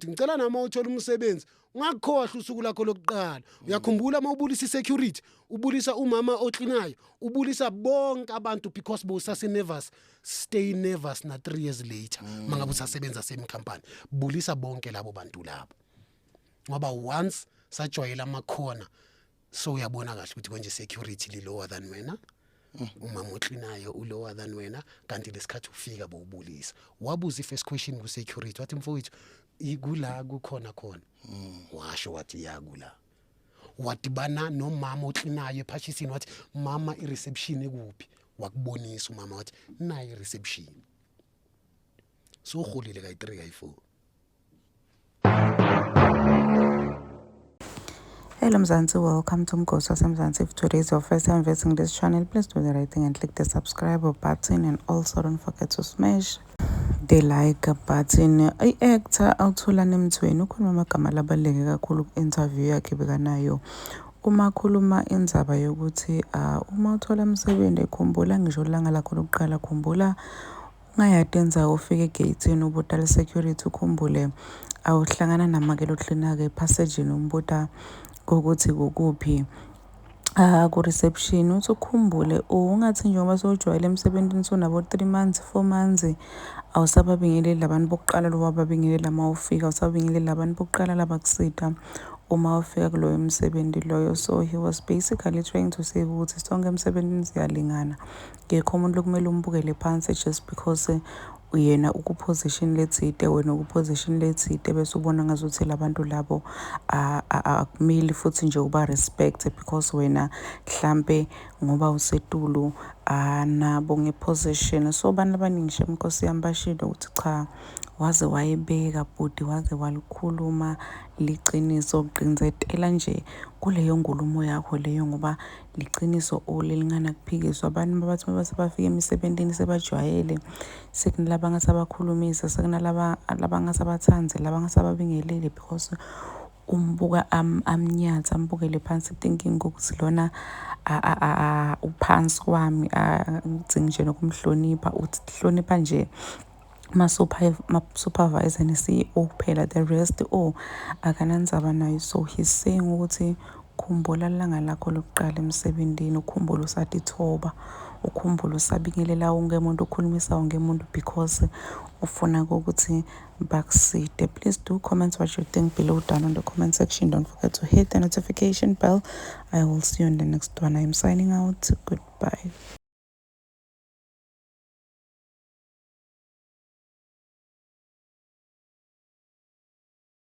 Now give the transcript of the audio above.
ngicela nama uthola umsebenzi ungakhohlwa usuku lakho lokuqala uyakhumbula mawubulisa security ubulisa umama oklinayo ubulisa bonke abantu because bowusase nervous stay nervous na 3 years later mangabe usasebenza same company bulisa bonke labo bantu labo ngoba once sajwayela amakhona so uyabona kahle ukuthi konje security li lower than wena umama oklinayo ulower than wena kanti lesikhathi ufika bowubulisa wabuza first question ku security wathi mfowethu ikula kukhona khona washo wathi yakula wadibana nomama oklinayo ephashisini wathi mama ireception ekuphi wakubonisa umama wathi nayi ireception so uholile ka 3 ka 4. Hello Mzansi, welcome to Mgosi Mzansi. If today is your first time visiting this channel, please do the right thing and click the subscribe button, and also don't forget to smash the like button. I-actor awuthulani Mthweni ukhuluma amagama labaluleke kakhulu ku-interview yakhe bekanayo uma khuluma indzaba yokuthi uma uthola umsebenzi khumbula ngisho langa lakho lokuqala khumbula ungayadenza ufike egate ubutala security ukhumbule awuhlangana namakelo klina ke passage nombuta ukuthi kukuphi ku reception uthi ukhumbule ungathi njengoba sojwayele emsebenzini sonabo 3 months 4 months awusababingeleli labantu bokuqala lo wababingelela mawufika awusabingeleli labantu bokuqala labakusita uma ufika kuloyo umsebenzi loyo. So he was basically trying to say ukuthi sonke emsebenzini siyalingana ngekho umuntu lokumele umbukele phansi just because uyena ukuposition lethide wena ukuposition lethide bese ubona ngazuthi labantu labo akumeli futhi nje uba respect because wena mhlambe ngoba usetulu nabo ngeposition. So abantu abaningi nje Nkosi yami bashilo ukuthi cha waze wayebeka budi waze walikhuluma liqiniso uqinzetela nje kuleyo ngulumo yakho leyo ngoba liqiniso olelingana kuphikiswa abantu bathi bafika emisebenzini sebajwayele sekunalaba ngasabakhulumisa sekunalaba abangasabathanzi laba ngasababingelele because umbuka amnyatha ambukele phansi thinking ukuthi lona uphansi kwami ngidzinga nje nokumhlonipha uthi hlonipha nje supervisor ne-CEO kuphela the rest akanandzaba nayo. So he's saying ukuthi khumbula langa lakho lokuqala emsebenzini ukhumbula usatithoba ukhumbula usabingelela wonke umuntu ukhulumisa wonke umuntu because ufuna ukuthi bakuside. Please do comment what you think below down on the comment section. Don't forget to hit the notification bell. I will see you in the next one. I am signing out. Goodbye.